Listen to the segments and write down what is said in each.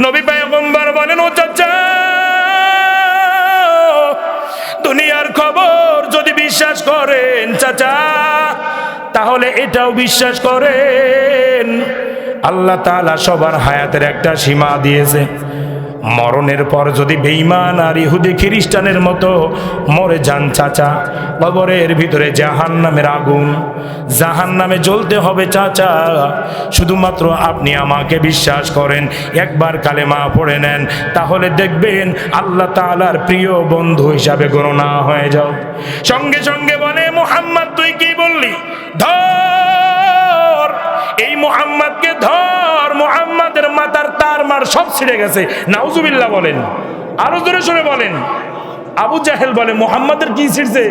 নবী পয়গম্বর বলেন, ও চাচা, দুনিয়ার খবর যদি বিশ্বাস করেন চাচা, তাহলে এটাও বিশ্বাস করেন আল্লাহ তাআলা সবার হায়াতের একটা সীমা দিয়েছে। মরণের পর যদি বেঈমান আর ইহুদি খ্রিস্টানের মতো মরে যান চাচা, কবরের ভিতরে জাহান্নামের আগুন, জাহান্নামে জ্বলতে হবে চাচা। শুধুমাত্র আপনি আমাকে বিশ্বাস করেন, একবার কালেমা পড়ে নেন, তাহলে দেখবেন আল্লাহ তাআলার প্রিয় বন্ধু হিসাবে গণনা হয়ে যাও। সঙ্গে সঙ্গে বলে, মুহাম্মদ তুই কি বললি? ধর এই মুহাম্মদকে ধর, মুহাম্মাদের মাথার তার মার সব ছিঁড়ে গেছে। নাউজুবিল্লাহ বলেন, আরো জোরে সরে বলেন। আবু জাহেল বলে, মুহাম্মাদের কি ছিঁড়ছে?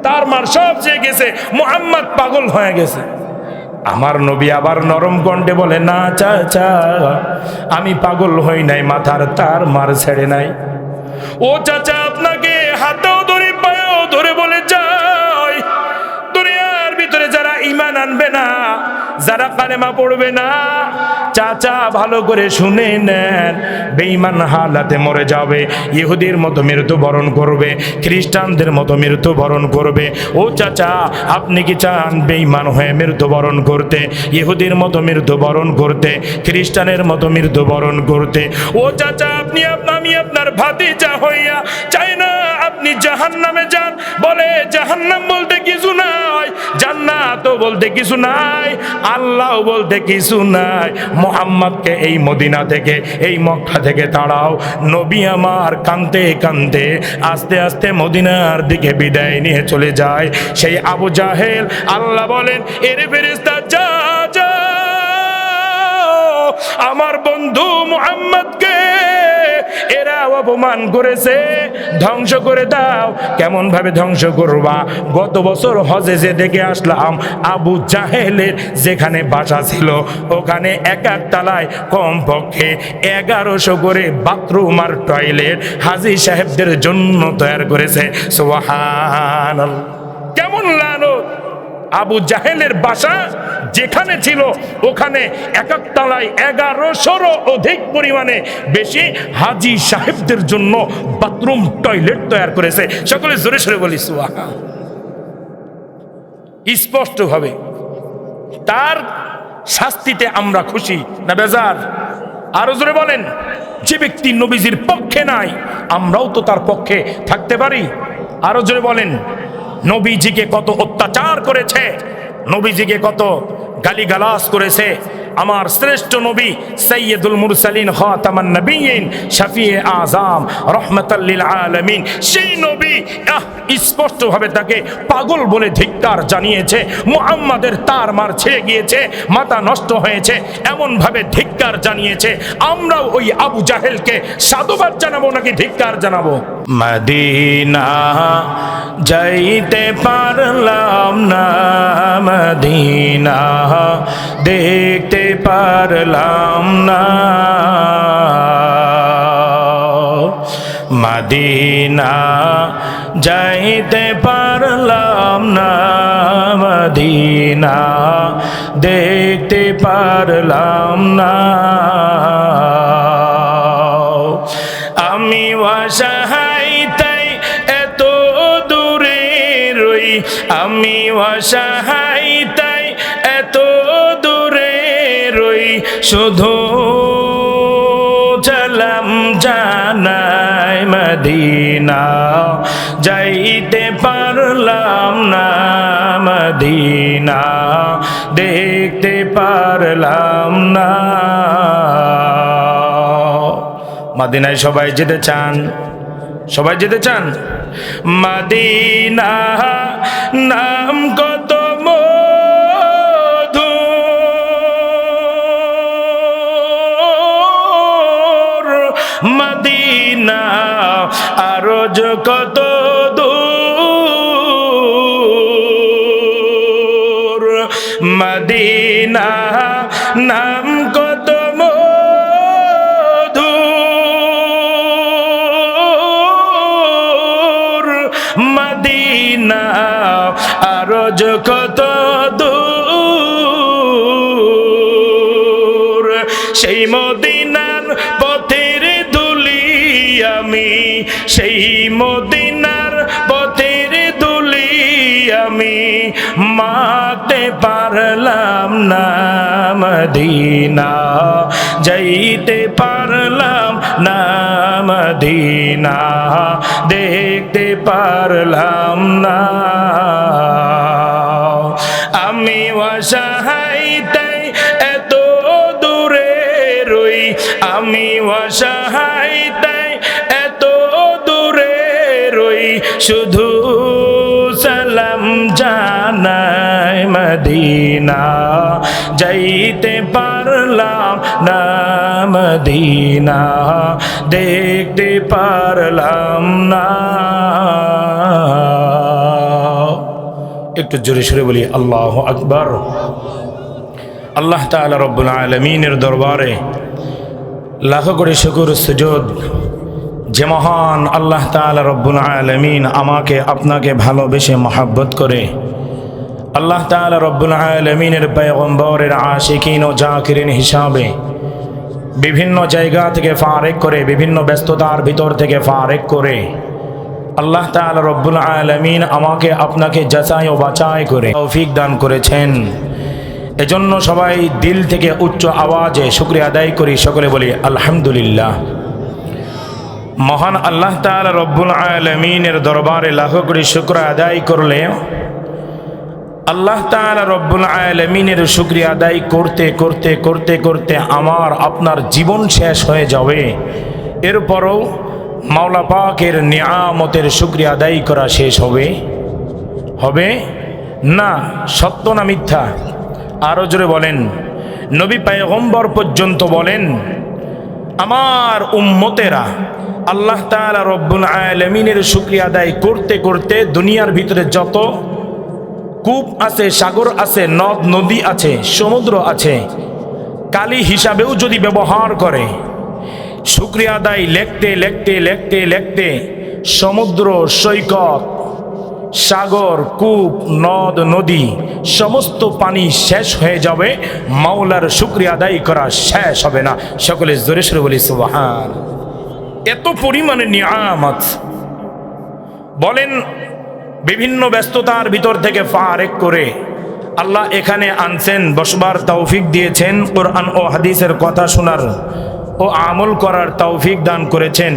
তার মার সব ছিঁড়ে গেছে, মুহাম্মদ পাগল হয়ে গেছে। আমার নবী আবার নরম কণ্ঠে বলে, না চাচা, আমি পাগল হই নাই, মাথার তার মার ছেড়ে নাই। ও চাচা, আপনাকে হাতেও ধরে পায়েও ধরে বলে যাই, দুনিয়ার ভিতরে যারা ঈমান আনবে না, যারা কালেমা পড়বে না, চাচা ভালো করে শুনে নেন, বেঈমান হালাতে মরে যাবে, ইহুদির মতো মৃত্যুবরণ করবে, খ্রিস্টানদের মতো মৃত্যুবরণ করবে। ও চাচা, আপনি কি চান বেঈমান হয়ে মৃত্যুবরণ করতে, ইহুদির মতো মৃত্যুবরণ করতে, খ্রিস্টানের মতো মৃত্যুবরণ করতে? ও চাচা, আমি আপনার ভাতিজা হইয়া চাই না আপনি জাহান্নামে যান। বলে, জাহান্নাম বলতে কিছু নাই, জান্নাত বলতে কিছু নাই, আল্লাহ বলতে কিছু নাই। মুহাম্মদকে এই মদিনা থেকে, এই মক্কা থেকে তাড়াও। নবী আমার কাঁদতে কাঁদতে আস্তে আস্তে মদিনার দিকে বিদায় নিয়ে চলে যায়। সেই আবু জাহেল, আল্লাহ বলেন, এরে ফেরেশতা, যা যা, আমার বন্ধু মুহাম্মদকে এরা অপমান করেছে, ধ্বংস করে দাও। কেমন ভাবে ধ্বংস করবা? গত বছর হজে যে দেখে আসলাম, আবু জাহেলের যেখানে বাসা ছিল, ওখানে এক এক তালায় কমপক্ষে 1100 করে বাথরুম আর টয়লেট হাজী সাহেবদের জন্য তৈরি করেছে। সুবহানাল্লাহ! কেমন লানত! আবু জাহেলের বাসা যেখানে ছিল, ওখানে এক এক তলায় 1100 অধিক পরিমাণে বেশি হাজী সাহেবদের জন্য বাথরুম টয়লেট তৈরি করেছে। সকলে জোরে সরে বলি সুবহানাল্লাহ। স্পষ্ট ভাবে তার শাস্তিতে আমরা খুশি না বেজার? আরো জোরে বলেন। যে ব্যক্তি নবীজির পক্ষে নাই, আমরাও তো তার পক্ষে থাকতে পারি। আরো জোরে বলেন। নবীজিকে কত অত্যাচার করেছে, নবীজিকে কত গালিগালাজ করেছে। আমার শ্রেষ্ঠ নবী সাইয়্যিদুল মুরসালিন, খাতামান নবিয়্যিন, শাফিয়ে আযম, রাহমাতাল লিল আলামিন, সেই নবী স্পষ্টভাবে তাকে পাগল বলে ধিক্কার জানিয়েছে। মুহাম্মাদের তার মার ছেড়ে গিয়েছে, মাথা নষ্ট হয়েছে, এমন ভাবে ধিক্কার জানিয়েছে। আমরাও ওই আবু জাহেলকে সাধুবাদ জানাবো নাকি ধিক্কার জানাবো? মদিনা যাইতে পারলাম না, মদিনা দেখতে পারলাম না, মদিনা যাইতে পারলাম না, মদিনা দেখতে পারলাম না। আমি অসহায় তাই এত দূরে রই, আমি অসহায় তাই এত দূরে রই, শুধু সালাম জানাই, মদিনা যাইতে পারলাম না, মদিনা দেখতে পারলাম না। মদিনায় সবাই যেতে চান? সবাই যেতে চান? মদিনা নাম কত মধুর, মদিনা আরজ কত দূর, মদিনা নাম কত মধুর, মদিনা আরজ কত দূর। সেই মদিনার পথ আমি সেই মদিনার পথের ধুলি আমি মাখতে পারলাম না মদিনা যাইতে পারলাম না মদিনা দেখতে পারলাম না আমি অসহায় তাই এত দূরে রই আমি অসহায় তাই এত দূরে রই শুধু সালাম জানাই মদিনা যাইতে পারলাম না মদিনা দেখতে পারলাম না একটু জোরে সরে বলি আল্লাহু আকবার আল্লাহ তাআলা রব্বুল আলামিনের দরবারে লাখো কোটি শুকর সুজুদ যে মহান আল্লাহ তাআলা রব্বুল আলামিন আমাকে আপনাকে ভালোবেসে মহব্বত করে আল্লাহ তাআলা রব্বুল আলামিনের পয়গম্বরের আশিকিন ও জাকিরিন হিসাবে বিভিন্ন জায়গা থেকে ফারেক করে বিভিন্ন ব্যস্ততার ভিতর থেকে ফারেক করে আল্লাহ তাআলা রব্বুল আলামিন আমাকে আপনাকে যাচাই ও বাছাই করে তৌফিক দান করেছেন এজন্য সবাই দিল থেকে উচ্চ আওয়াজে শুকরিয়া আদায় করি সকলে বলি আলহামদুলিল্লাহ মহান আল্লাহ তাআলা রব্বুল আলামিনের দরবারে লাখো কোটি শুকর আদায় করলে আল্লাহ তাআলা রব্বুল আলামিনের শুকরিয়া আদায় করতে করতে করতে করতে আমার আপনার জীবন শেষ হয়ে যাবে এরপরও মাওলা পাকের নিয়ামতের শুকরিয়া আদায় করা শেষ হবে হবে না সত্য না মিথ্যা আরো জোরে বলেন নবী পয়গম্বর পর্যন্ত বলেন আমার উম্মতেরা আল্লাহ তাআলা রব্বুল আলামিনের শুকরিয়া আদায় করতে করতে দুনিয়ার ভিতরে যত কূপ আছে সাগর আছে নদ নদী আছে সমুদ্র আছে কালি হিসাবেও যদি ব্যবহার করে শুকরিয়া আদায় লিখতে লিখতে লিখতে লিখতে সমুদ্র সৈকত সাগর কূপ নদ নদী সমস্ত পানি শেষ হয়ে যাবে মাওলার শুকরিয়া আদায় করা শেষ হবে না সকলে জোরে সরে বলি সুবহান এত পরিমাণে নিয়ামত বলেন বিভিন্ন ব্যস্ততার ভিতর থেকে ফারেক করে আল্লাহ এখানে আনছেন বসবার তৌফিক দিয়েছেন কোরআন ও হাদিসের কথা শোনার ও আমল করার তৌফিক দান করেছেন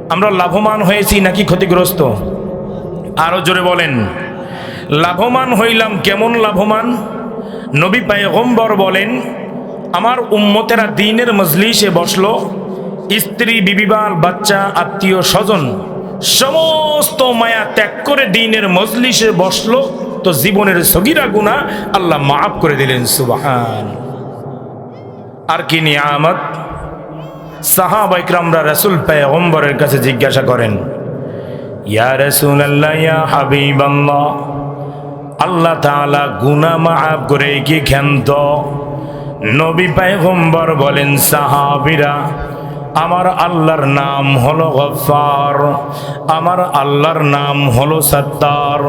আমরা লাভবান হয়েছি নাকি ক্ষতিগ্রস্ত আরো জোরে বলেন লাভবান হইলাম কেমন লাভবান নবী পয়গম্বর বলেন আমার উম্মতেরা দ্বীনের মজলিসে বসলো স্ত্রী বিবিবাল বাচ্চা আত্মীয় স্বজন সমস্ত মায়া ত্যাগ করে দ্বীনের মজলিসে বসলো তো জীবনের সগীরা গুনাহ আল্লাহ মাফ করে দিলেন সুবহান আর কি নিয়ামত সাহাবা ইকরামরা রাসূল পয়গম্বরের কাছে জিজ্ঞাসা করেন ইয়া রাসূলুল্লাহ ইয়া হাবিবাল্লাহ আল্লাহ তাআলা গুনাহ মাফ করে কি ক্ষান্ত নবী পয়গম্বর বলেন সাহাবীরা আমার আল্লাহর নাম হলো গফফার আমার আল্লাহর নাম হলো সত্তার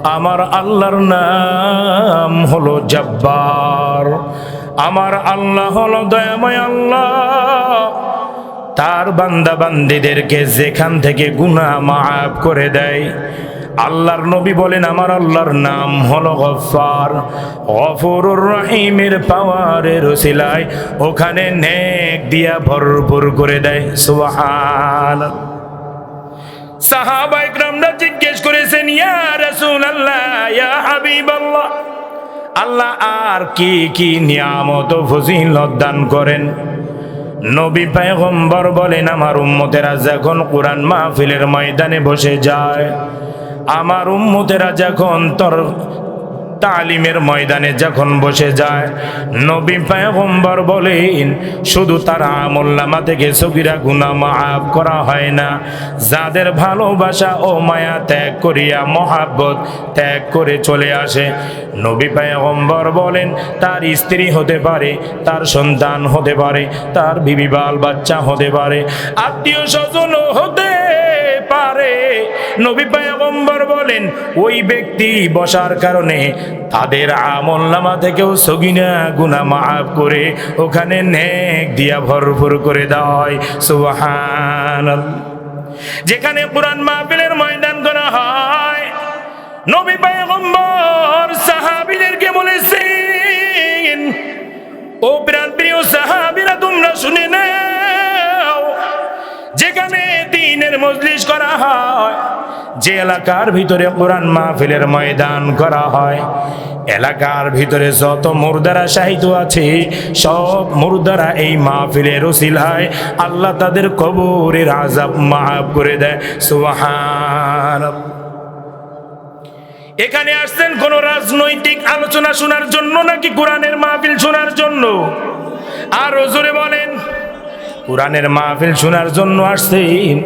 আমার আল্লাহর নাম হলো জব্বার আমার আল্লাহ হলো দয়াময় আল্লাহ তার বান্দা বান্দীদেরকে যেখান থেকে গুনাহ মাফ করে দেয় আল্লাহর নবী বলেন আমার আল্লাহর নাম হলো গফফার গফুরুর রহিমের পাওয়ারের ওসিলায় ওখানে নেক দিয়া ভরপুর করে দেয় সুবহান সাহাবা ইকরামরা জিজ্ঞেস করেছেন ইয়া রাসূলুল্লাহ ইয়া হাবিবাল্লাহ আল্লাহ আর কি কি নিয়ামত ও ফজিলত দান করেন নবী পয়গম্বর বলেন আমার উম্মতেরা যখন কোরআন মাহফিলের ময়দানে বসে যায় আমার উম্মতেরা যখন তোর তালিমের ময়দানে যখন বসে যায় নবী পয়গম্বর বলেন শুধু তার আমলনামা থেকে সগীরা গুনাহ মাফ করা হয় না যাদের ভালোবাসা ও মায়া ত্যাগ করিয়া মহাব্বত ত্যাগ করে চলে আসে নবী পয়গম্বর বলেন তার স্ত্রী হতে পারে তার সন্তান হতে পারে তার বিবি বাল বাচ্চা হতে পারে আত্মীয় স্বজন হতে পারে। নবী পয়গম্বর বলেন ওই ব্যক্তি বসার কারণে তাদের আমলনামা থেকেও সগীরা গুনাহ মাফ করে ওখানে নেক দিয়া ভরপুর করে দেওয়া হয়। সুবহানাল্লাহ। যেখানে কোরআন মাহফিলের ময়দান করা হয়, নবী পয়গম্বর সাহাবীদেরকে বলেছেন, ও প্রাণপ্রিয় সাহাবীরা তোমরা শুনে নাও, যেখানে দ্বীনের মজলিস করা হয়, যে এলাকার ভিতরে কোরআন মাহফিলের ময়দান করা হয়, এলাকার ভিতরে যত মুর্দারা শাহিদ আছে সব মুর্দারা এই মাহফিলের ওসিলায় আল্লাহ তাদের কবরের আযাব মাফ করে দেয়। সুবহানাল্লাহ। এখানে আসছেন কোন রাজনৈতিক আলোচনা শোনার জন্য নাকি কোরআনের মাহফিল শোনার জন্য? আর জোরে বলেন। কোরআনের মাহফিল শোনার জন্য আসছেন।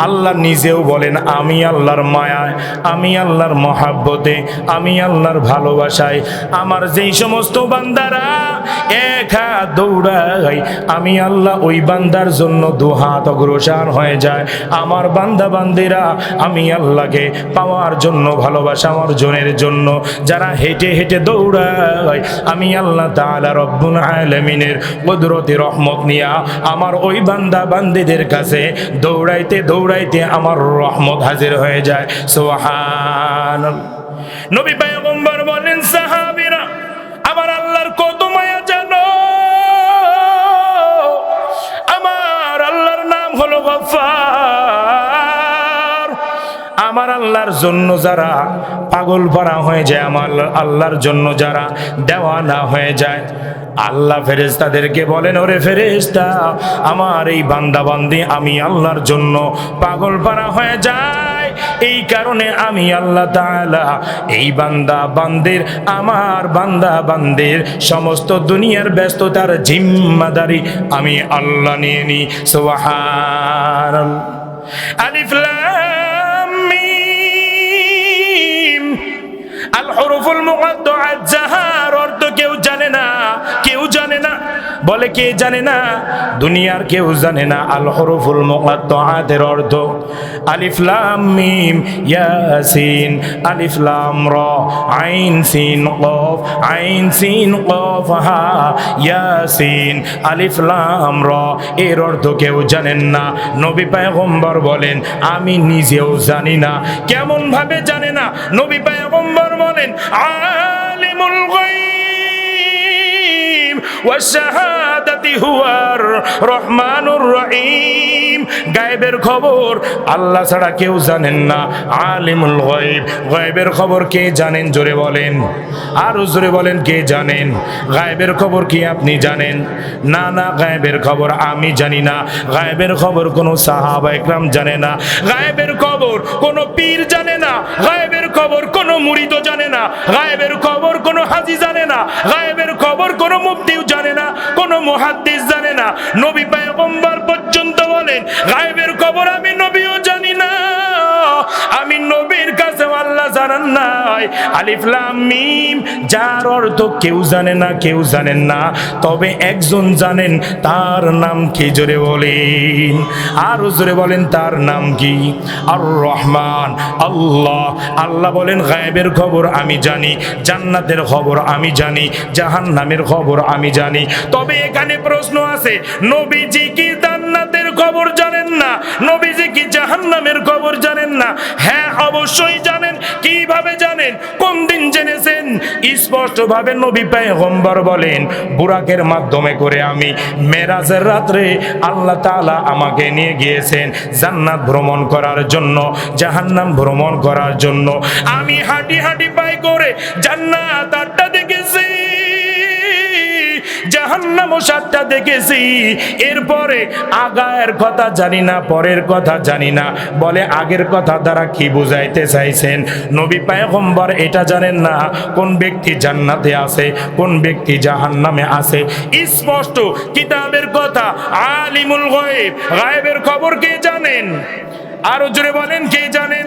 আল্লাহ নিজেও বলেন আমি আল্লাহর মায়ায়, আমি আল্লাহর মহাব্বতে, আমি আল্লাহর ভালোবাসায় আমার যেই সমস্ত বান্দারা এক হাত দৌড়ায়, আমি আল্লাহ ওই বান্দার জন্য দুহাত অগ্রসর হয়ে যায়। আমার বান্দা বান্দিরা আমি আল্লাহকে পাওয়ার জন্য, ভালোবাসা অর্জনের জন্য যারা হেঁটে হেঁটে দৌড়ায়, আমি আল্লাহ তাআলা রব্বুল আলামিনের কুদরতি রহমত নিয়া আমার ওই বান্দা বান্দিদের কাছে দৌড়াইতে দৌড়াইতে আমার রহমত হাজির হয়ে যায়। সুবহানাল্লাহ। নবী পয়গম্বর বলেন সাহাবীরা আমার আল্লাহর কত মায়া জানো, আমার আল্লাহর নাম হলো গফফার। আমার আল্লাহর জন্য যারা পাগল পারা হয়ে যায়, আমার আল্লাহর জন্য যারা দেওয়ানা হয়ে যায়, আল্লাহ ফেরেশতাদেরকে বলেন ওরে ফেরেশতা আমার এই বান্দা বান্দি আমি আল্লাহর জন্য পাগল পারা হয়ে যায়, এই কারণে আমি আল্লাহ তাআলা এই বান্দা বান্দির, আমার বান্দা বান্দির সমস্ত দুনিয়ার ব্যস্ততার জিম্মাদারি আমি আল্লাহ নিয়ে নিই। সুবহানাল্লাহ। আলিফ লাম মিম আল হুরুফুল মুকাদ্দাআত যাহার অর্থ কেউ জানে না, কেউ জানে না। বলে কে জানে না? দুনিয়ার কেউ জানে না। আল হুরুফুল মুকাদ্দাআতের অর্থ আলিফ লাম মিম ইয়াসিন, আলিফ লাম রা, আইন সিন কফ, আইন সিন কফ হা, ইয়াসিন, আলিফ লাম রা। এর অর্থ কেউ জানেন না। নবী পয়গম্বর বলেন আমি নিজেও জানি না। কেমন ভাবে জানে না? নবী পয়গম্বর বলেন আলিমুল গায়ব ওয়াশ শাহাদাতি হুয়ার রহমানুর রহিম। গায়েবের খবর আল্লাহ ছাড়া কেউ জানেন না। আলিমুল গায়ব, গায়েবের খবর কে জানেন? জোরে বলেন, আরো জোরে বলেন, কে জানেন? গায়েবের খবর কি আপনি জানেন? না না, গায়েবের খবর আমি জানি না। গায়েবের খবর কোনো সাহাবা একরাম জানে না। গায়েবের খবর কোনো পীর জানে না। গায়েবের খবর কোনো মুরিদও জানে না। গায়েবের খবর কোনো হাজি জানে না। গায়েবের খবর কোনো মুফতিও জানে না, কোনো মুহাদ্দিস জানে না। নবী পয়গম্বর পর্যন্ত বলেন গায়েবের খবর আমি নবীও জানি না, আমি নবীর কাছে আল্লাহ জানান নাই। আলিফ লাম মিম যার অর্থ কেউ জানে না, কেউ জানেন না, তবে একজন জানেন। তার নাম কি? জোরে বলেন, আর জোরে বলেন, তার নাম কি? আর রহমান, আল্লাহ। আল্লাহ বলেন গায়েবের খবর আমি জানি, জান্নাতের খবর আমি জানি, জাহান্নামের খবর আমি জানি। তবে এখানে প্রশ্ন আছে, নবীজি কি জান্নাতের খবর জানেন না? নবীজি কি জাহান্নামের খবর জানেন না? হ্যাঁ অবশ্যই জানেন। কিভাবে জানেন? কোন দিন জেনেছেন? স্পষ্ট ভাবে নবী পয়গম্বর বলেন বুরাকের মাধ্যমে করে আমি মেরাজের রাত্রে আল্লাহ তাআলা আমাকে নিয়ে গিয়েছেন জান্নাত ভ্রমণ করার জন্য, জাহান্নাম ভ্রমণ করার জন্য। আমি হাঁটি হাঁটি পাই করে জান্নাত 8টা দেখেছি, জাহান্নামও 7টা দেখেছি। এরপরে আগায়ের কথা জানি না, পরের কথা জানি না। বলে আগের কথা দ্বারা কি বুঝাইতে চাইছেন? নবী পয়গম্বর এটা জানেন না কোন ব্যক্তি জান্নাতে আছে, কোন ব্যক্তি জাহান্নামে আছে। স্পষ্ট কিতাবের কথা আলিমুল গায়ব, গায়েবের খবর কে জানেন? আরো জোরে বলেন, কে জানেন?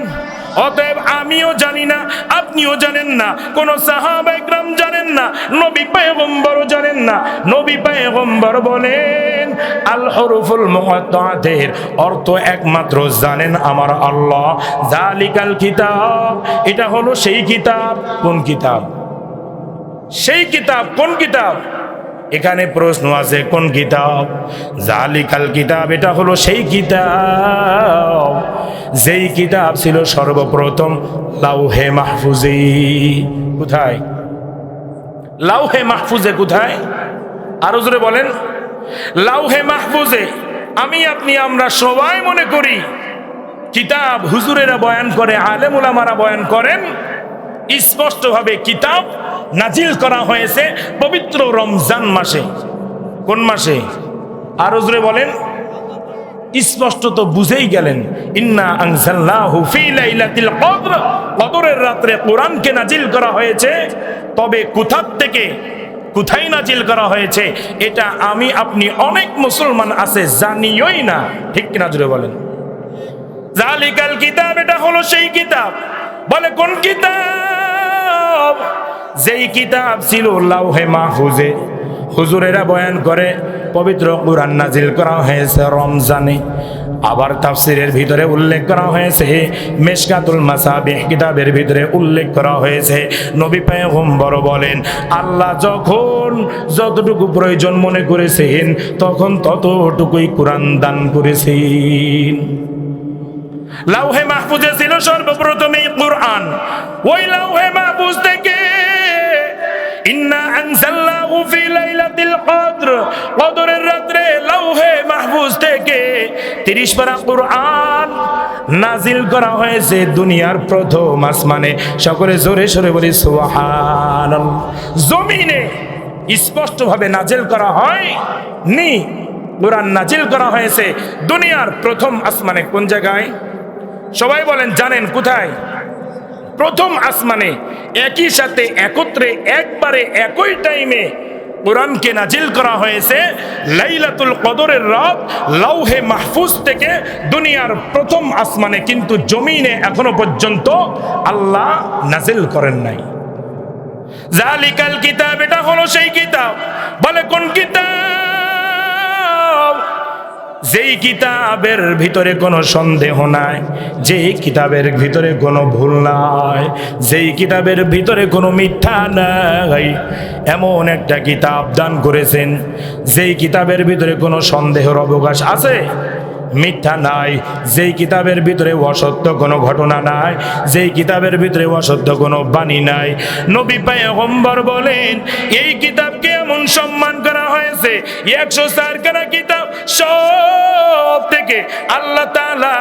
অতএব আমিও জানি না, আপনিও জানেন না, কোন সাহাবা ইকরাম জানেন না, নবী পয়গম্বরও জানেন না। নবী পয়গম্বর বলেন আল হুরুফুল মুকাত্তাআতের অর্থ একমাত্র জানেন আমার আল্লাহ। যালিকাল কিতাব, এটা হলো সেই কিতাব। কোন কিতাব? সেই কিতাব। কোন কিতাব? এখানে প্রশ্ন আছে, কোন কিতাব? জালিকাল কিতাব, এটা হলো সেই কিতাব যেই কিতাব ছিল সর্বপ্রথম লাউহে মাহফুজে। কোথায়? লাউহে মাহফুজে। কোথায়? আরো জোরে বলেন। লাউহে মাহফুজে। আমি আপনি আমরা সবাই মনে করি কিতাব হুজুরেরা বয়ান করে, আলেম উলামারা বয়ান করেন, স্পষ্টভাবে কিতাব নাজিল করা হয়েছে পবিত্র রমজান মাসে। কোন মাসে? আরো জোরে বলেন। স্পষ্ট তো বুঝেই গেলেন, ইন্না আনজালনাহু ফি লাইলাতিল কদর, কদরের রাতে কোরআনকে নাজিল করা হয়েছে। তবে কোথা থেকে, কোথায় নাজিল করা হয়েছে এটা আমি আপনি অনেক মুসলমান আছে জানিই না। ঠিক কিনা জোরে বলেন। জালিকাল কিতাব, এটা হলো সেই কিতাব। বলে কোন কিতাব? যেই কিতাব ছিল লাউহে মাহফুজে। হুজুরেরা বয়ান করে পবিত্র কোরআন নাজিল করা হয়েছে রমজানে। আবার তাফসিরের ভিতরে উল্লেখ করা হয়েছে, মিশকাতুল মাসাবিহ কিতাবের ভিতরে উল্লেখ করা হয়েছে, নবী পয়গম্বর বলেন আল্লাহ যখন যতটুকু প্রয়োজন মনে করেছেন তখন ততটুকুই কোরআন দান করেছেন। লাউহে মাহফুজে ছিল সর্বপ্রথম এই কোরআন। ওই লাউহে মাহফুজ থেকে ইন্না আনজালনাহু ফি লাইলাতিল কদর, কদরের রাতে লাউহে মাহফুজ থেকে 30 পারা কোরআন নাজিল করা হয়েছে দুনিয়ার প্রথম আসমানে। সকলে জোরে সরে বলি সুবহানাল্লাহ। জমিনে স্পষ্টভাবে নাজিল করা হয় নি, কোরআন নাজিল করা হয়েছে দুনিয়ার প্রথম আসমানে। কোন জায়গায়? সবাই বলেন, জানেন কোথায়? প্রথম আসমানে একই সাথে একত্রে একবারে একই টাইমে কোরআনকে নাজিল করা হয়েছে লাইলাতুল কদরের রাত লাউহে মাহফুজ থেকে দুনিয়ার প্রথম আসমানে, কিন্তু জমিনে এখনো পর্যন্ত আল্লাহ নাজিল করেন নাই। জালিকাল কিতাব, এটা হলো সেই কিতাব। বলে কোন কিতাব? যেই কিতাবের ভিতরে কোনো সন্দেহ নাই, যেই কিতাবের ভিতরে কোনো ভুল নাই, যেই কিতাবের ভিতরে কোনো মিথ্যা নাই, এমন একটা কিতাব দান করেছেন যেই কিতাবের ভিতরে কোনো সন্দেহের অবকাশ আছে, মিথ্যা নাই, যেই কিতাবের ভিতরে অসত্য কোনো ঘটনা নাই, যেই কিতাবের ভিতরে অসত্য কোনো বাণী নাই। নবী পয়গম্বর বলেন এই কিতাবকে এমন সম্মান করা হয়েছে 104 খানা কিতাব সব থেকে আল্লাহ তাআলা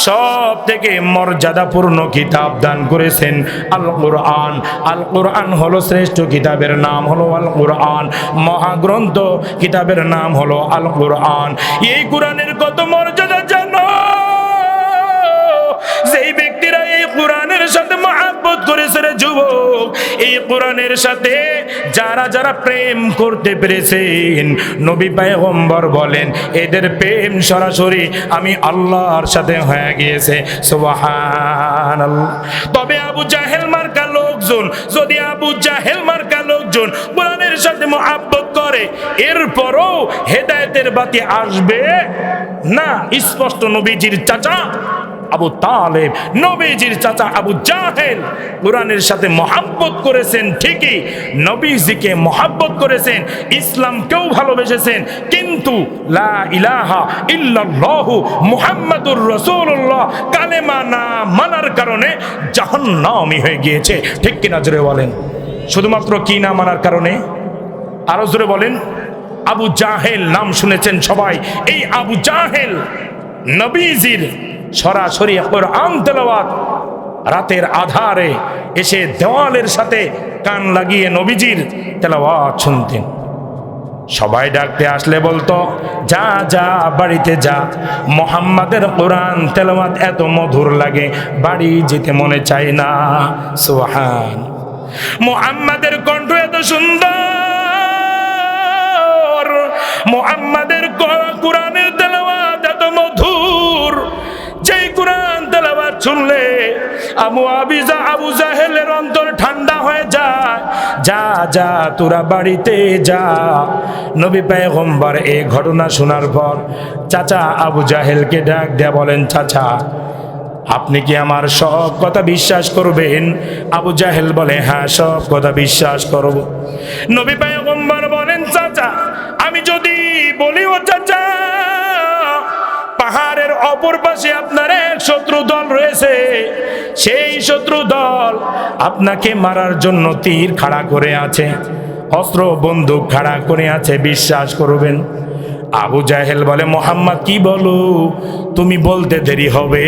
সব থেকে মর্যাদাপূর্ণ কিতাব দান করেছেন আল কোরআন। আল কোরআন হলো শ্রেষ্ঠ কিতাবের নাম হলো আল কোরআন, মহাগ্রন্থ কিতাবের নাম হলো আল কোরআন। এই কোরআনের কত মর্যাদা জানো? যেই ব্যক্তিরা এই কোরআনের সাথে মহব্বত করেছে রে যুবক, এই কোরআনের সাথে যারা যারা প্রেম করতে পেরেছেন, নবী পয়গম্বর বলেন এদের প্রেম সরাসরি আমি আল্লাহর সাথে হয়ে গিয়েছে। সুবহানাল্লাহ। তবে আবু জাহেল মার্কা লোকজন, যদি আবু জাহেল মার্কা লোকজন কোরআনের সাথে মহব্বত করে, এরপরও হেদায়েতের বাতি আসবে না। স্পষ্ট নবীজির চাচা আবু তালেব, নবীজির চাচা আবু জাহেল কোরআনের সাথে মহব্বত করেছেন ঠিকই, নবীজিকে মহব্বত করেছেন, ইসলামকেও ভালোবেসেছেন, কিন্তু লা ইলাহা ইল্লাল্লাহু মুহাম্মাদুর রাসূলুল্লাহ কালেমা না মানার কারণে জাহান্নামী হয়ে গিয়েছে। ঠিক কিনা জোরে বলেন? শুধুমাত্র কি না মানার কারণে? আরো জোরে বলেন। আবু জাহেল নাম শুনেছেন সবাই। এই আবু জাহেল নবীজির সরাসরি কোরআন তেলাওয়াত রাতের আধারে এসে দেওয়ালের সাথে কান লাগিয়ে নবীজির তেলাওয়াত শুনতেন। সবাই ডাকতে আসলে বলতো যা যা বাড়িতে যা, মুহাম্মাদের কোরআন তেলাওয়াত এত মধুর লাগে বাড়ি যেতে মনে চায় না। সুবহান। মুহাম্মাদের কণ্ঠ এত সুন্দর, মুহাম্মাদের কোরআনের তেলাওয়াত এত মধুর, যেই শুনলে আবু জাহেলের অন্তর ঠান্ডা হয়ে যায়। যা যা তোরা বাড়িতে যা। নবী পয়গম্বর এই ঘটনা শোনার পর চাচা আবু জাহেলকে ডাক দেয়া বলেন, চাচা আপনি কি আমার সব কথা বিশ্বাস করবেন? আবু জাহেল বলে, হ্যাঁ সব কথা বিশ্বাস করব। নবী পয়গম্বর বলেন, চাচা আমি যদি বলি, ও চাচা পাহাড়ের অপর পাশে আপনার এক শত্রু দল রয়েছে, সেই শত্রু দল আপনাকে মারার জন্য তীর খাড়া করে আছে, অস্ত্র বন্দুক খাড়া করে আছে, বিশ্বাস করবেন? আবু জাহেল বলে, মোহাম্মদ কি বলো? তুমি বলতে দেরি হবে,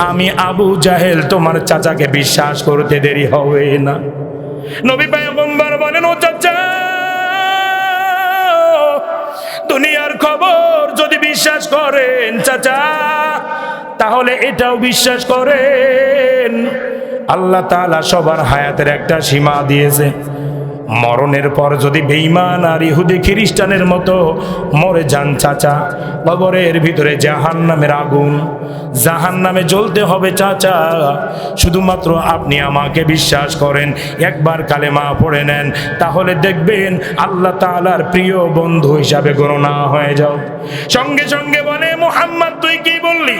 আমি আবু জাহেল তোমার চাচাকে বিশ্বাস করতে দেরি হবে না। নবী পয়গম্বর বলেন, ও চাচা দুনিয়ার খবর যদি বিশ্বাস করেন চাচা, তাহলে এটাও বিশ্বাস করেন আল্লাহ তাআলা সবার হায়াতের একটা সীমা দিয়েছে। মরণের পর যদি বেঈমান আর ইহুদি খ্রিস্টানের মতো মরে যান চাচা, কবরের ভিতরে জাহান্নামের আগুন, জাহান্নামে জ্বলতে হবে চাচা। শুধুমাত্র আপনি আমাকে বিশ্বাস করেন, একবার কালেমা পড়ে নেন, তাহলে দেখবেন আল্লাহ তাআলার প্রিয় বন্ধু হিসাবে গণনা হয়ে যাও। সঙ্গে সঙ্গে বলে, মুহাম্মদ তুই কি বললি?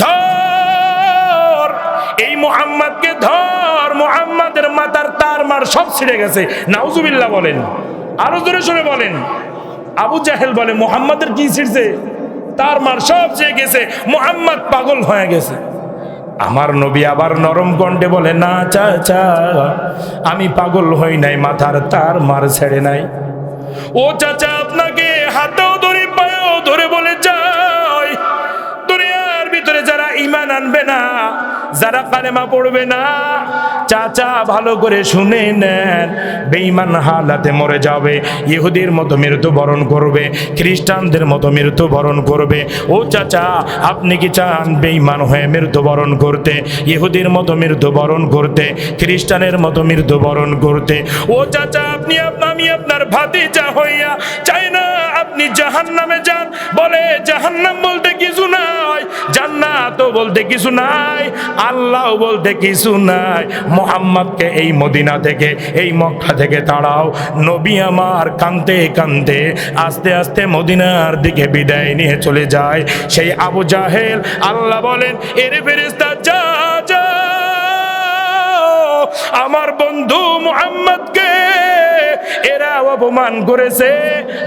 ধর এই মুহাম্মদকে ধর, মুহাম্মাদের মাথার তার মার সব ছিঁড়ে গেছে। নাউজুবিল্লাহ বলেন, আরো জোরে সরে বলেন। আবু জাহেল বলে, মুহাম্মাদের কি ছিঁড়ছে? তার মার সব ছিঁড়ে গেছে, মুহাম্মদ পাগল হয়ে গেছে। আমার নবী আবার নরম কণ্ঠে বলে, না চাচা আমি পাগল হই নাই, মাথার তার মার ছেড়ে নাই। ও চাচা আপনাকে হাতেও ধরে পায়েও ধরে বলে যাই, দুনিয়ার ভিতরে যারা ঈমান আনবে না, যারা কালেমা পড়বে না, চাচা ভালো করে শুনে নেন, বেঈমান হালাতে মরে যাবে, ইহুদির মতো মৃত্যুবরণ করবে, খ্রিস্টানদের মতো মৃত্যুবরণ করবে। ও চাচা আপনি কি চান বেঈমান হয়ে মৃত্যুবরণ করতে, ইহুদির মতো মৃত্যুবরণ করতে, খ্রিস্টানের মতো মৃত্যুবরণ করতে? ও চাচা আমি আপনার ভাতিজা হইয়া চাই না আপনি জাহান্নামে যান। বলে, জাহান্নাম বলতে কিছু নাই, জান্নাত বলতে কিছু নাই, আল্লাহ বলতে কিছু নাই। মুহাম্মদকে এই মদিনা থেকে, এই মক্কা থেকে তাড়াও। নবী আমার কাঁদতে কাঁদতে আস্তে আস্তে মদিনার দিকে বিদায় নিয়ে চলে যায়। সেই আবু জাহেল, আল্লাহ বলেন, এরে ফেরেশতা যা যা, আমার বন্ধু মুহাম্মদকে এরা অপমান করেছে,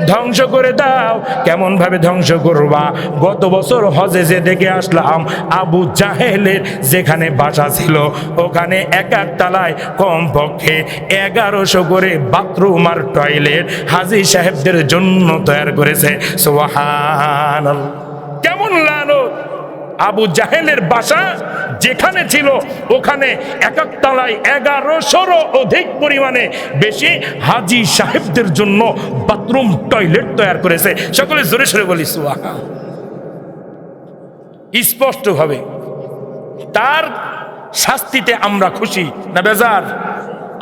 ধ্বংস করে দাও। কেমন ভাবে ধ্বংস করবা? গত বছর হজে যে দেখে আসলাম, আবু জাহেলের যেখানে বাসা ছিল ওখানে এক এক তালায় কমপক্ষে 1100 করে বাথরুম আর টয়লেট হাজী সাহেবদের জন্য তৈরি করেছে। সুবহানাল্লাহ, কেমন লানত! আবু জাহেলের বাসা যেখানে ছিল ওখানে এক এক তালায় 1100 অধিক পরিমাণে বেশি হাজী সাহেবদের জন্য বাথরুম টয়লেট তৈরি করেছে। সকলে জোরে সরে বলি সুবহানাল্লাহ। স্পষ্ট ভাবে তার শাস্তিতে আমরা খুশি না বেজার?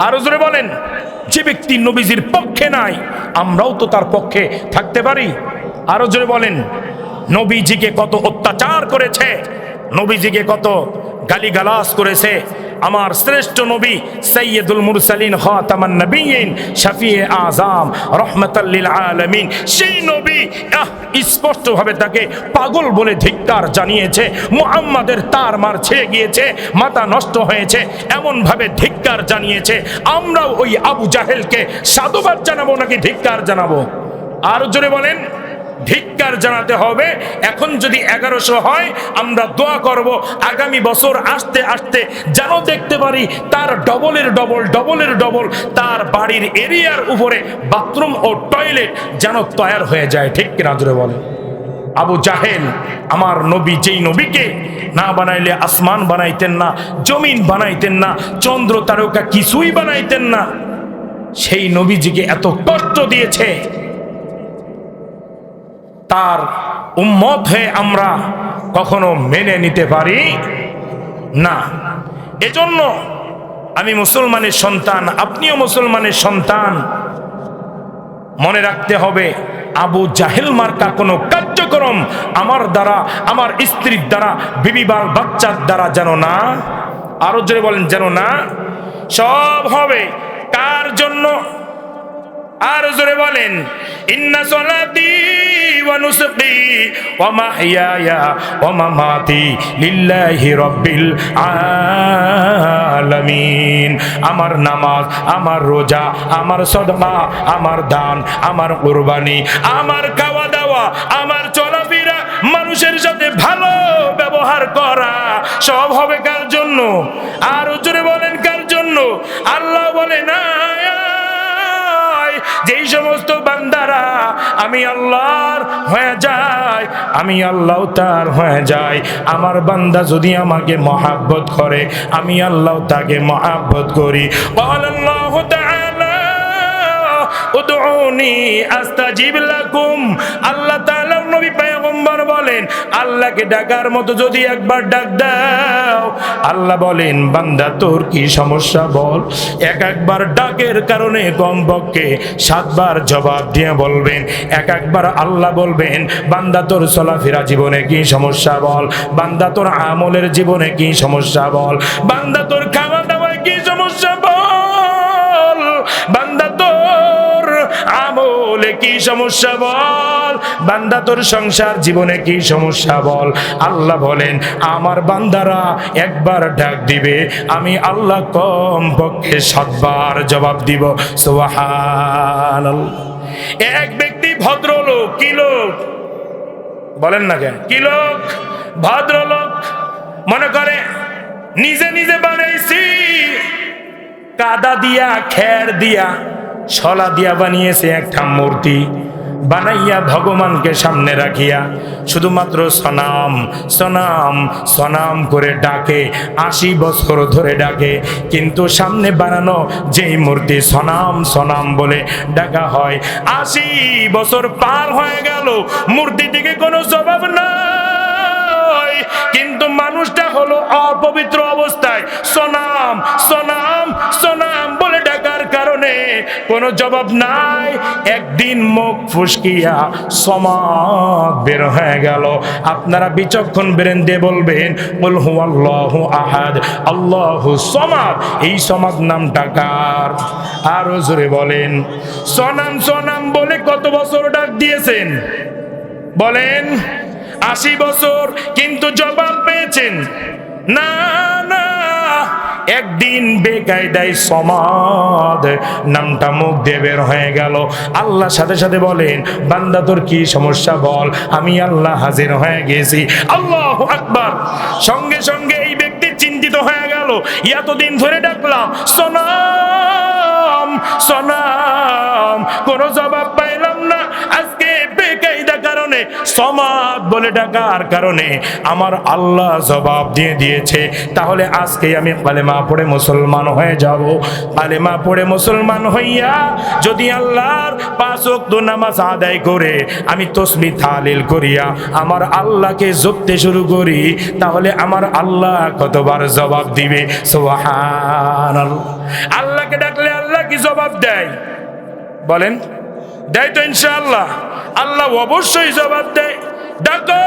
আরো জোরে বলেন। যে ব্যক্তি নবীজির পক্ষে নাই, আমরাও তো তার পক্ষে থাকতে পারি। আরো জোরে বলেন। নবীজিকে কত অত্যাচার করেছে, নবীজিকে কত গালিগালাজ করেছে। আমার শ্রেষ্ঠ নবী সাইয়্যিদুল মুরসালিন খাতামান নবিয়্যিন শাফিয়ে আযম রাহমাতাল লিল আলামিন, সেই নবী স্পষ্ট ভাবে তাকে পাগল বলে ধিক্কার জানিয়েছে। মুহাম্মাদের তার মার ছেড়ে গিয়েছে, মাথা নষ্ট হয়েছে, এমন ভাবে ধিক্কার জানিয়েছে। আমরাও ওই আবু জাহেলকে সাধুবাদ জানাবো নাকি ধিক্কার জানাবো? আর জোরে বলেন। ধিক্কার জানাতে হবে। এখন যদি 1100 হয়, আমরা দোয়া করব আগামী বছর আসতে আসতে যেন দেখতে পারি তার ডবলের ডবল তার বাড়ির এরিয়ার উপরে বাথরুম ও টয়লেট যেন তৈরি হয়ে যায়। ঠিক কিনা জোরে বলে। আবু জাহেল আমার নবী, যেই নবীকে না বানাইলে আসমান বানাইতেন না, জমিন বানাইতেন না, চন্দ্র তারকা কিছুই বানাইতেন না, সেই নবীজিকে এত কষ্ট দিয়েছে, তার উম্মত হয়ে আমরা কখনো মেনে নিতে পারি না। এজন্য আমি মুসলমানের সন্তান, আপনিও মুসলমানের সন্তান, মনে রাখতে হবে আবু জাহেল মার্কা কোনো কার্যক্রম আমার দ্বারা, আমার স্ত্রীর দ্বারা, বিবি বাচ্চার দ্বারা যেন না আরো জোরে বলেন, যেন না। সব হবে কার জন্য? আরো জোরে বলেন, ইন্না সলাতি ওয়া নুসুকি ওয়া মাহইয়ায়া ওয়া মামাতি লিল্লাহি রাব্বিল আলামিন। আমার নামাজ, আমার রোজা, আমার সাদকা, আমার দান, আমার কুরবানি, আমার খাওয়া দাওয়া, আমার চলাফেরা, মানুষের সাথে ভালো ব্যবহার করা, সব হবে কার জন্য? আরো জোরে বলেন, কার জন্য? আল্লাহ বলে না, যেই সমস্ত বান্দারা আমি আল্লাহর হয়ে যায়, আমি আল্লাহ তার হয়ে যায়। আমার বান্দা যদি আমাকে মহাব্বত করে, আমি আল্লাহ তাকে মহাব্বত করি। আল্লাহু তাআলা উদউনি আস্তাজিব লাকুম। আল্লাহ তাআলা নবী পয়গম্বর বলেন, আল্লাহকে ডাকার মতো যদি একবার ডাক দাও, আল্লাহ বলেন বান্দা তোর কি সমস্যা বল। একবার ডাকের কারণে কমপক্ষে 7 বার জবাব দিয়ে বলবেন। একবার আল্লাহ বলবেন বান্দা তোর চলাফেরা জীবনে কি সমস্যা বল, বান্দা তোর আমলের জীবনে কি সমস্যা বল, বান্দা তোর খাওয়া দাওয়ায় কি সমস্যা বল, বান্দা তোর আমলে কি সমস্যা বল, বান্দা তোর সংসার জীবনে কি সমস্যা বল। আল্লাহ বলেন আমার বান্দারা একবার ডাক দিবে, আমি আল্লাহ কমপক্ষে 7 বার জবাব দিব। সুবহানাল্লাহ। এক ব্যক্তি ভদ্রলোক, কি লোক বলেন না কেন, কি লোক? ভদ্রলোক। মনে করে নিজে নিজে বানাইছি, কাদা দিয়া, খের দিয়া, শলা দিয়া বানিয়েছে একটা মূর্তি, বানাইয়া ভগবানকে সামনে রাখিয়া শুধুমাত্র সনাম সনাম সনাম করে ডাকে। 80 বছর ধরে ডাকে, কিন্তু সামনে বানানো যেই মূর্তি সনাম সনাম বলে ডাকা হয়, 80 বছর পার হয়ে গেল, মূর্তিটিকে কোনো জবাব নাই। কিন্তু মানুষটা হলো অপবিত্র অবস্থায়, সনাম সনাম সনাম বলে ডাকার কারণে কোনো জবাব নাই। একদিন মুখ ফুসকিয়া সমাদ বের হয়ে গেল। আপনারা বিচক্ষণ ব্রেন দিয়ে বলবেন কুল হুয়াল্লাহু আহাদ আল্লাহু সমাদ। এই সমাদ নামটা কার? আরো জোরে বলেন। সনাম সনাম বলে কত বছর ডাক দিয়েছেন বলেন? 80 বছর। কিন্তু জবাব পেয়েছেন না? না, একদিন বেকায়দায় সমাদ নামটা মুখ দিয়ে বের হয়ে গেল। আল্লাহ সাথে সাথে বলেন বান্দা তোর কি সমস্যা বল, আমি আল্লাহ হাজির হয়ে গেছি। আল্লাহু আকবার। সঙ্গে সঙ্গে এই ব্যক্তি চিন্তিত হয়ে গেল, এতদিন ধরে ডাকলাম সনাম সনাম, কোনো জবাব পাইলাম না। আজকে বেকায়দা কারণে সমাদ বলে ডাকার কারণে আমার আল্লাহ জবাব দিয়ে দিয়েছে। তাহলে আজকে আমি কালেমা পড়ে মুসলমান হয়ে যাব। কালেমা পড়ে মুসলমান হইয়া যদি আল্লাহর 5 ওয়াক্ত নামাজ আদায় করে আমি তাসবিহ তাহলিল করিয়া আমার আল্লাহকে জপতে শুরু করি, তাহলে আমার আল্লাহ কতবার জবাব দিবে। সুবহানাল্লাহ। আল্লাহকে ডাকলে আল্লাহ কি জবাব দেয় বলেন? দেয় তো ইনশাআল্লাহ। আল্লাহ অবশ্যই জবাব দেয়। ডাকো,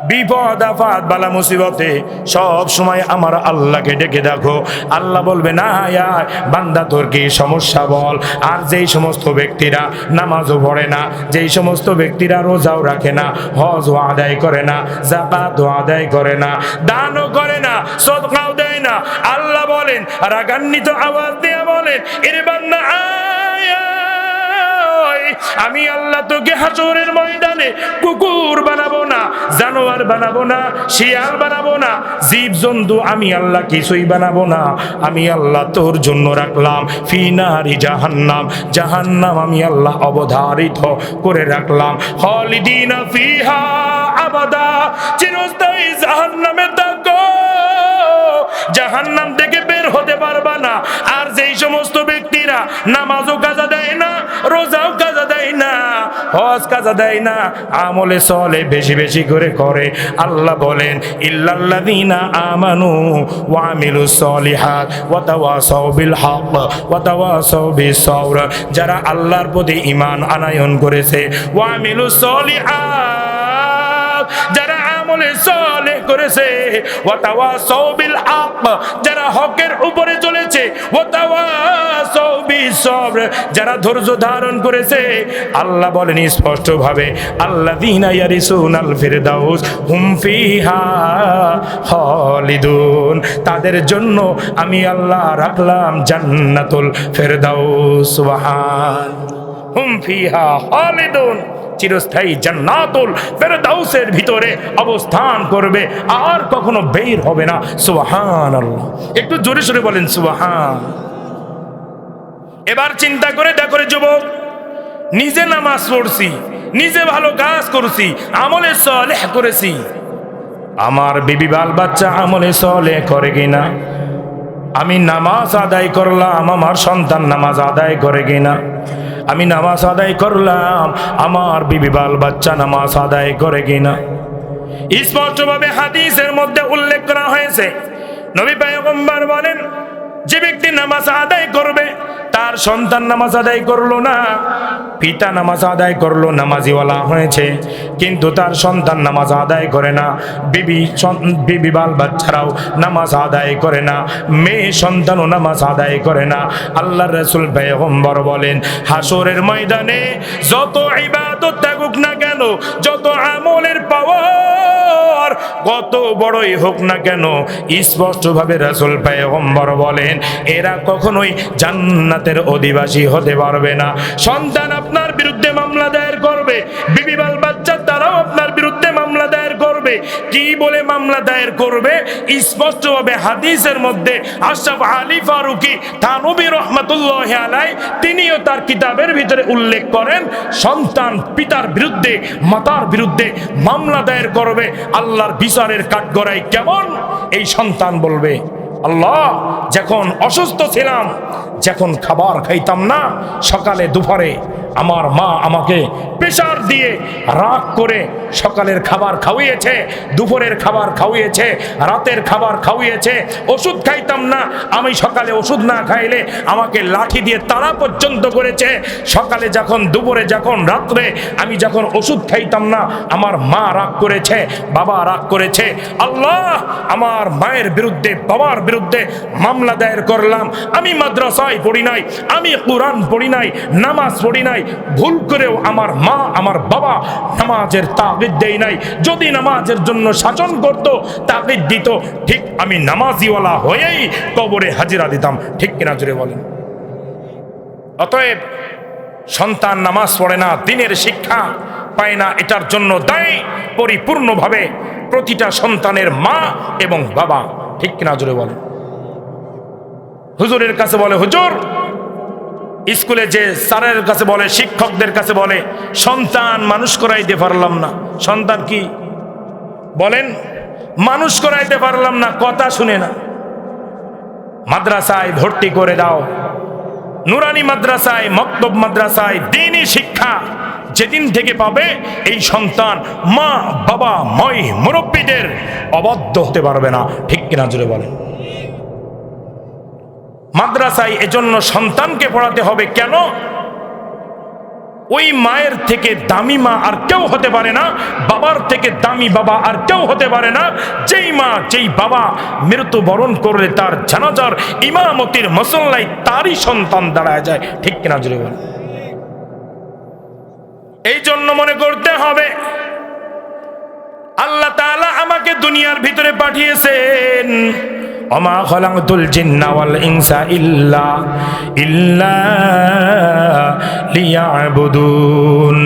বিপদ আফাত বালা মুসিবতে সব সময় আমার আল্লাহকে ডেকে দেখো। আল্লাহ বলবে না বান্দা তোর কি সমস্যা বল। আর যেই সমস্ত ব্যক্তিরা নামাজও পড়ে না, যেই সমস্ত ব্যক্তিরা রোজাও রাখে না, হজও আদায় করে না, যাকাতও আদায় করে না, দানও করে না, সদকাও দেয় না, আল্লাহ বলেন রাগান্বিত আওয়াজ দিয়ে বলেন এরে বান্দা আমি আল্লাহ তোকে হাসরের ময়দানে কুকুর বানাবো না, জানোয়ার বানাবো না, শিয়াল বানাবো না, জীব জন্তু আমি আল্লাহ কিছুই বানাবো না। আমি আল্লাহ তোর জন্য রাখলাম ফিনারি জাহান্নাম, জাহান্নাম আমি আল্লাহ অবধারিত করে রাখলাম। খালিদিনা ফিহা আবাদা, চিরস্থায়ী জাহান্নামে থাকো, জাহান্নাম থেকে বের হতে পারবা না। আর যেই সমস্ত ব্যক্তিরা নামাজও কাজা দেয় না, রোজাও কাজা দেয় না, হজ কাজা দেয় না, আমলে চলে বেশি বেশি করে আল্লাহ বলেন ইল্লাল্লাযীনা আমানু ওয়া আমিলুস সলিহাত ওয়া তাওয়াসাউ বিল হক ওয়া তাওয়াসাউ বিস সবর, যারা আল্লাহর প্রতি ঈমান আনয়ন করেছে, ওয়া আমিলুস সলিহাত, যারা আমলে সালেহ করেছে, ওয়া তাওয়াসাউ বিল হক, যারা হকের উপরে চলেছে, ওয়া তাওয়াসাউ বিস-সবর, যারা ধৈর্য ধারণ করেছে। আল্লাহ বলেন স্পষ্ট ভাবে, আল্লাযীনা ইয়ারিসুনাল ফিরদাউস হুম ফিহা খালিদুন, তাদের জন্য আমি আল্লাহ রাখলাম জান্নাতুল ফিরদাউস। সুবহান, হুম ফিহা খালিদুন, চিরস্থায়ী জান্নাতুল ফেরদাউসের ভিতরে অবস্থান করবে, আর কখনো বের হবে না। সুবহানাল্লাহ, একটু জোরে সোরে বলেন সুবহান। এবার চিন্তা করে দেখো রে যুবক, নিজে নামাজ পড়ছি, নিজে ভালো কাজ করছি, আমলে সালেহ করেছি, আমার বিবি বাল বাচ্চা আমলে সালেহ করে কিনা? আমি নামাজ আদায় করলাম, আমার সন্তান নামাজ আদায় করে কিনা? আমি নামাজ আদায় করলাম, আমার বিবি বাল বাচ্চা নামাজ আদায় করে কিনা? স্পষ্টভাবে হাদিসের মধ্যে উল্লেখ করা হয়েছে, নবী পয়গম্বর বলেন, যে ব্যক্তি নামাজ আদায় করবে, তার সন্তান নামাজ আদায় করলো না, পিতা নামাজ আদায় করলো, নামাজিওয়ালা হয়েছে, কিন্তু তার সন্তান নামাজ আদায় করে না, বিবি বাল বাচ্চারাও নামাজ আদায় করে না, মেয়ে সন্তানও নামাজ আদায় করে না। আল্লাহর রাসূল পয়গম্বর বলেন, হাসরের ময়দানে যত ইবাদত থাকুক না কেন, যত আমলের পাওয়ার কত বড়ই হোক না কেন, স্পষ্টভাবে রাসূল পয়গম্বর বলেন, এরা কখনোই জান্নাতের অধিবাসী হতে পারবে না। সন্তান আপনার বিরুদ্ধে মামলা দায়ের করবে, বিবি বাল বাচ্চা তারাও আপনার বিরুদ্ধে মামলা দায়ের করবে। কি বলে মামলা দায়ের করবে? স্পষ্টভাবে হাদিসের মধ্যে আশরাফ আলী ফারুকী থানবী রহমাতুল্লাহি আলাইহি তিনিও তার কিতাবের ভিতরে উল্লেখ করেন, সন্তান পিতার বিরুদ্ধে, মাতার বিরুদ্ধে মামলা দায়ের করবে। আল্লাহর বিচারের কাঠগড়ায় কেমন? এই সন্তান বলবে, আল্লাহ, যখন অসুস্থ ছিলাম, যখন খাবার খাইতাম না, সকালে দুপুরে আমার মা আমাকে প্রেসার দিয়ে রাগ করে সকালের খাবার খাওয়িয়েছে, দুপুরের খাবার খাওয়িয়েছে, রাতের খাবার খাওয়িয়েছে, ওষুধ খাইতাম না, আমি সকালে ওষুধ না খাইলে আমাকে লাঠি দিয়ে তাড়া পর্যন্ত করেছে। সকালে যখন, দুপুরে যখন, রাত্রে আমি যখন ওষুধ খাইতাম না, আমার মা রাগ করেছে, বাবা রাগ করেছে। আল্লাহ, আমার মায়ের বিরুদ্ধে, বাবার বিরুদ্ধে মামলা দায়ের করলাম। আমি মাদ্রাসায় পড়ি নাই, আমি কোরআন পড়ি নাই, নামাজ পড়ি নাই, ভুল করেও আমার মা, আমার বাবা নামাজের তাগিদ দেয় নাই। যদি নামাজের জন্য শাসন করত, তাগিদ দিত, ঠিক আমি নামাজিওয়ালা হয়েই কবরে হাজিরা দিতাম। ঠিক কিনা জোরে বলেন? অতএব সন্তান নামাজ পড়ে না, দিনের শিক্ষা পায় না, এটার জন্য দায়ী পরিপূর্ণভাবে প্রতিটা সন্তানের মা এবং বাবা। ঠিক কিনা জোরে বলেন? হুজুরের কাছে বলে, হুজুর, স্কুলে যে স্যারের কাছে বলে, শিক্ষকদের কাছে বলে, সন্তান মানুষ করাইতে পারলাম না। সন্তান কি বলেন? মানুষ করাইতে পারলাম না, কথা শুনে না। মাদ্রাসায় ভর্তি করে দাও, নুরানি মাদ্রাসায়, মক্তব মাদ্রাসায় দ্বীনি শিক্ষা যেদিন থেকে পাবে, এই সন্তান মা, বাবা, মুরব্বীদের অবাধ্য হতে পারবে না। ঠিক কিনা জোরে বলেন? মাদ্রাসায় এজন্য সন্তানকে পড়াতে হবে। কেন? ওই মায়ের থেকে দামি মা আর কেউ হতে পারে না, বাবার থেকে দামি বাবা আর কেউ হতে পারে না। যেই মা, যেই বাবা মৃত্যুবরণ করলে তার জানাজার ইমামতির মুসল্লায় তারই সন্তান দাঁড়ায় যায়। ঠিক কিনা জোরে বলেন? এই জন্য মনে করতে হবে, আল্লাহ তাআলা আমাকে দুনিয়ার ভিতরে পাঠিয়েছেন, ওমা খালাকতুল জিন্না ওয়াল ইনসা ইল্লা লিয়াবুদুন।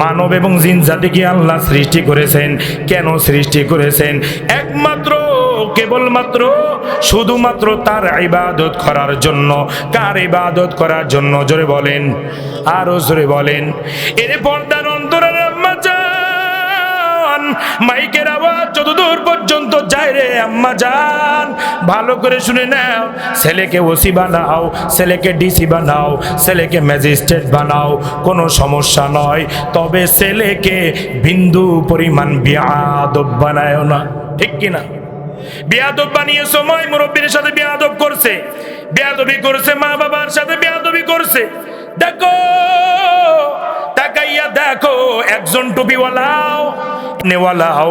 মানব এবং জিন জাতিকে আল্লাহ সৃষ্টি করেছেন। কেন সৃষ্টি করেছেন? একমাত্র, কেবলমাত্র, শুধুমাত্র তার ইবাদত করার জন্য। কার ইবাদত করার জন্য? জোরে বলেন, আরো জোরে বলেন। এর পর্দার অন্তরের আম্মা জান, মাইকের আওয়াজ যতদূর পর্যন্ত যায় রে আম্মা জান, ভালো করে শুনে নাও। ছেলেকে ওসি বানাও, ছেলেকে ডিসি বানাও, ছেলেকে ম্যাজিস্ট্রেট বানাও, কোনো সমস্যা নয়, তবে ছেলেকে বিন্দু পরিমাণ বিয়াদব বানায় না। ঠিক কিনা? বিয়াদব বানিয়ে সময় মুরব্বীর সাথে বিয়াদব করছে, বেয়াদবি করছে, মা বাবার সাথে বেয়াদবি করছে। দেখো, তাকে তাকাইয়া দেখো একজন টুপিওয়ালাও নেওয়ালাও,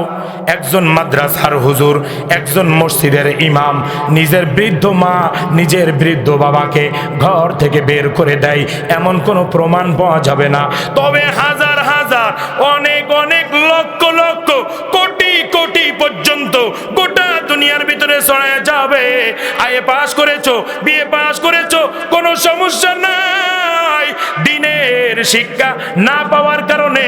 একজন মাদ্রাসার হুজুর, একজন মসজিদের ইমাম নিজের বৃদ্ধ মা নিজের বৃদ্ধ বাবাকে ঘর থেকে বের করে দেয়, এমন কোনো প্রমাণ পাওয়া যাবে না। তবে হাজার হাজার, অনেক অনেক, লক্ষ লক্ষ, কোটি কোটি পর্যন্ত গোটা দুনিয়ার ভিতরে ছড়ায় যাবে। আইএ পাস করেছো, বিএ পাস করেছো, কোনো সমস্যা নাই। দিনের শিক্ষা না পাওয়ার কারণে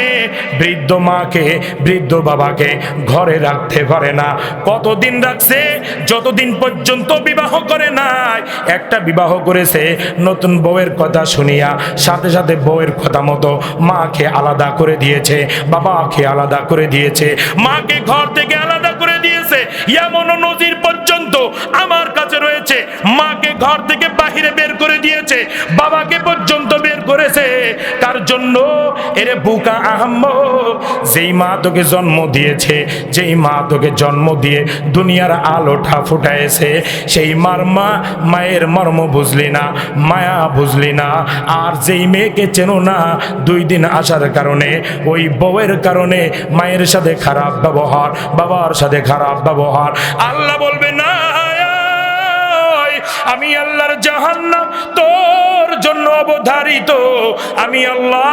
বৃদ্ধ মাকে বৃদ্ধ বাবাকে ঘরে রাখতে পারে না। কতদিন রাখছে? যতদিন পর্যন্ত বিবাহ করে নাই। একটা বিবাহ করেছে, নতুন বউয়ের কথা শুনিয়া সাথে সাথে বউয়ের কথা মতো মাকে আলাদা করে দিয়েছে, বাবাকে আলাদা করে দিয়েছে, মাকে ঘর থেকে আলাদা করে দিয়েছে। এমন নজির পর্যন্ত আমার কাছে রয়েছে। মাকে ঘর থেকে বাহিরে বের করে দিয়েছে, বাবাকে পর্যন্ত বের করেছে। তার জন্য এরে বুকা আহম্মদ, যেই মা তোকে জন্ম দিয়েছে, যেই মা তোকে জন্ম দিয়ে দুনিয়ার আলোটা ফুটাইছে, সেই মায়ের মর্ম বুঝলি না, মায়া বুঝলি না। আর যেই মেয়েকে চেনো না, 2 দিন আসার কারণে, ওই বউয়ের কারণে মায়ের সাথে খারাপ ব্যবহার, বাবার সাথে খারাপ ব্যবহার, আল্লাহ বলবে না, আমি আল্লাহর জাহান্নাম তোর জন্য অবধারিত। আমি আল্লাহ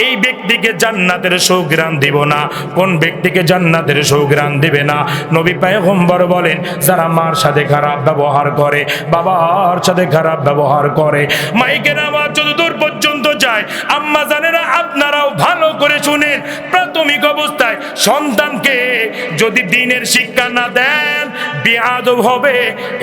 এই ব্যক্তিকে জান্নাতের সুঘ্রাণ দিব না। কোন ব্যক্তিকে জান্নাতের সুঘ্রাণ দিবে না? নবী পয়গম্বর বলেন, যারা মার সাথে খারাপ ব্যবহার করে, বাবার সাথে খারাপ ব্যবহার করে। মাইকের আওয়াজ যতদূর পর্যন্ত যায়, আম্মা জানেরা আপনারাও ভালো করে শুনেন। প্রাথমিক অবস্থায় সন্তানকে যদি দ্বীনের শিক্ষা না দেন, বেয়াদব হবে,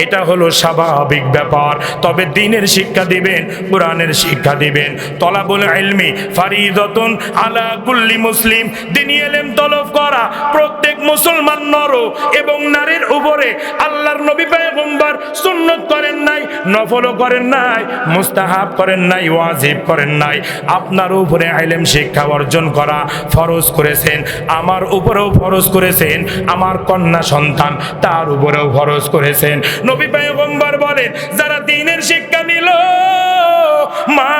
এটা হলো স্বাভাবিক ব্যাপার। তবে দ্বীনের শিক্ষা দিবেন, কোরআনের শিক্ষা দিবেন। তলাবুল ইলমি ফারিদাতুন আলা কুল্লি মুসলিম, দ্বীনি ইলম তলব করা প্রত্যেক মুসলমান নর এবং নারীর উপরে। আল্লাহর নবী পয়গম্বর সুন্নত করেন নাই, নফল করেন নাই, মুস্তাহাব করেন নাই, ওয়াজিব করেন নাই। আপনার উপরে ইলম শিক্ষা অর্জন করা ফরজ করেছেন, আমার উপরেও ফরজ করেছেন, আমার কন্যা সন্তান তার উপরেও ফরজ করেছেন। নবী পয়গম্বর বলেন, যারা দ্বীনের শিক্ষা নিল, মা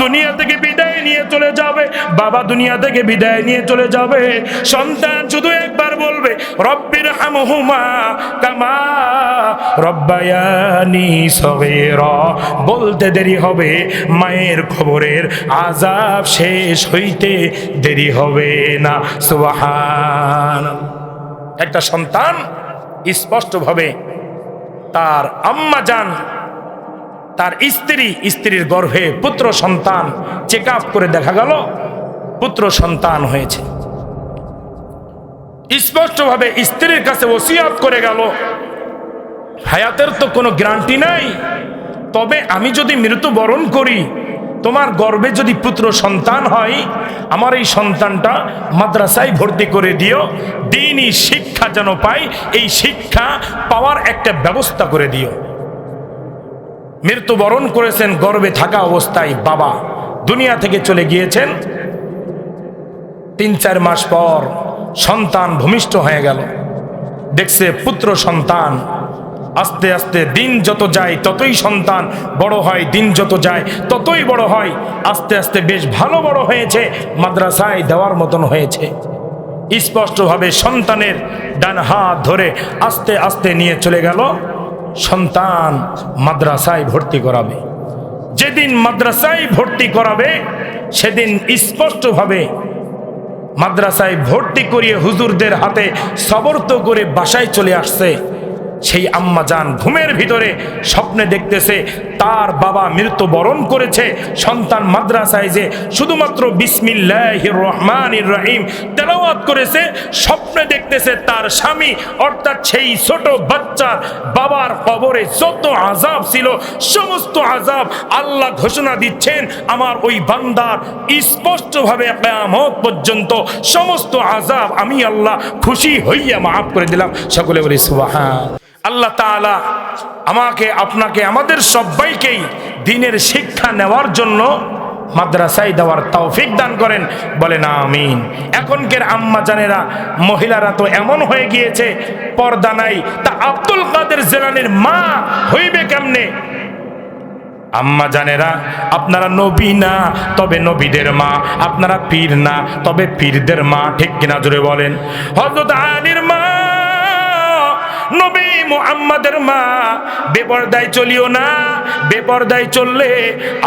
দুনিয়া থেকে বিদায় নিয়ে চলে যাবে, বাবা দুনিয়া থেকে বিদায় নিয়ে চলে যাবে, সন্তান শুধু একবার বলবে, রব্বির হামহুমা কামা রব্বায়ানি সগীরা। বলতে দেরি হবে, মায়ের কবরের আযাব শেষ হইতে দেরি হবে না। সুবহানাল্লাহ। একটা সন্তান স্পষ্টভাবে তার আম্মা জান, তার স্ত্রীর গর্ভে পুত্র সন্তান, চেক আপ করে দেখা গেল পুত্র সন্তান হয়েছে। স্পষ্টভাবে স্ত্রীর কাছে ওসিয়ত করে গেল, হায়াতের তো কোনো গ্যারান্টি নাই, তবে আমি যদি মৃত্যুবরণ করি, তোমার গর্ভে যদি পুত্র সন্তান হয়, আমার এই সন্তানটা মাদ্রাসায় ভর্তি করে দিও, দ্বীনি শিক্ষা যেন পাই, এই শিক্ষা পাওয়ার একটা ব্যবস্থা করে দিও। মৃত্যুবরণ করেছেন গর্ভে থাকা অবস্থায়, বাবা দুনিয়া থেকে চলে গিয়েছেন। 3-4 মাস পর সন্তান ভূমিষ্ঠ হয়ে গেল। দেখছে পুত্র সন্তান, আস্তে আস্তে দিন যত যায় ততই সন্তান বড় হয়, দিন যত যায় ততই বড় হয়। আস্তে আস্তে বেশ ভালো বড় হয়েছে, মাদ্রাসায় দেওয়ার মতন হয়েছে। স্পষ্টভাবে সন্তানের ডান হাত ধরে আস্তে আস্তে নিয়ে চলে গেল, সন্তান মাদ্রাসায় ভর্তি করাবে। যেদিন মাদ্রাসায় ভর্তি করাবে, সেদিন স্পষ্টভাবে মাদ্রাসায় ভর্তি করিয়ে হুজুরদের হাতে সবর্ত করে বাসায় চলে আসছে। সেই আম্মা জান ঘুমের ভিতরে স্বপ্নে দেখতেছে তার বাবা মৃত্যুবরণ করেছে। সন্তান মাদ্রাসায় যে শুধুমাত্র বিসমিল্লাহির রহমানির রহিম তেলাওয়াত করেছে, স্বপ্নে দেখতেছে তার স্বামী অর্থাৎ সেই ছোট বাচ্চা বাবার কবরে যত আযাব ছিল, সমস্ত আযাব আল্লাহ ঘোষণা দিচ্ছেন, আমার ওই বান্দার স্পষ্টভাবে কিয়ামত পর্যন্ত সমস্ত আযাব আমি আল্লাহ খুশি হইয়া মাফ করে দিলাম। সকলে বলি সুবহান। আল্লাহ তাআলা আমাকে, আপনাকে, আমাদের সবাইকেই দ্বীনের শিক্ষা নেওয়ার জন্য মাদ্রাসায় দেওয়ার তৌফিক দান করেন, বলেন আমিন। এখনকার আম্মা জানেরা, মহিলারা তো এমন হয়ে গিয়েছে, পর্দা নাই। তা আব্দুল কাদের জিলানীর মা হইবে কেমনে? আম্মা জানেরা, আপনারা নবী না তবে নবীদের মা, আপনারা পীর না তবে পীরদের মা, ঠিক কিনা জোরে বলেন। হযরত আলীর মা নবী মুহাম্মাদের মা। বেপরদায় চলিও না, বেপরদায় চললে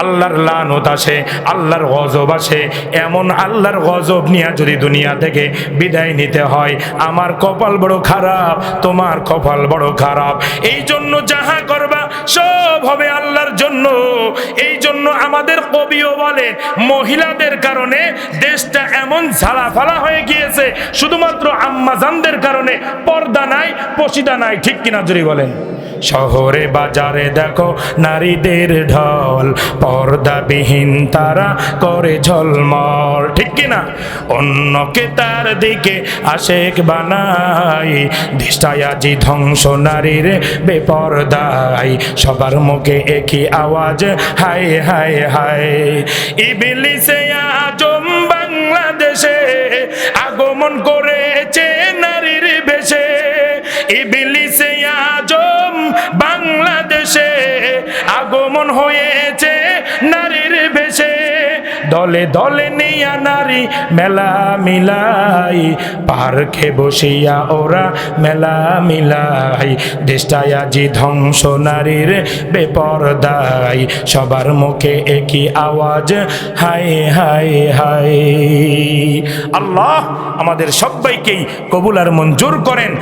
আল্লাহর লানত আসে, আল্লাহর গজব আসে। এমন আল্লাহর গজব নিয়ে যদি দুনিয়া থেকে বিদায় নিতে হয়, আমার কপাল বড় খারাপ, তোমার কপাল বড় খারাপ। এই জন্য যাহা করবা সব হবে আল্লাহর জন্য। এই জন্য আমাদের কবিও বলে, মহিলাদের কারণে দেশটা এমন ঝালাফালা হয়ে গিয়েছে, শুধুমাত্র আম্মাজানদের কারণে পর্দা নাই, পশিদা নাই, ঠিক কিনা জোরে বলেন। শহরে বাজারে দেখো নারীদের ঢল, পর্দাবিহীন তারা করে ঝলমল, ঠিক কিনা। অন্যকে তার দিকে আশেক বানাই, দেশটায় আজি ধ্বংস নারীর বেপরদায়। সবার মুখে একই আওয়াজ, হায় হায় হায়। ইবলিসে আজম বাংলাদেশে আগমন করেছে নারীর বেশে। ইবলিসে আজম বাংলাদেশে আগমন হয়েছে নারীর বেশে। দলে দলে নিয়া নারী মেলা মিলাই, পার্কে বসিয়া ওরা মেলা মিলাই। দেশটায় আজি ধ্বংস নারীর বেপরদায়। সবার মুখে একই আওয়াজ, হায় হায় হায়। আল্লাহ আমাদের সবাইকেই কবুল আর মঞ্জুর করেন।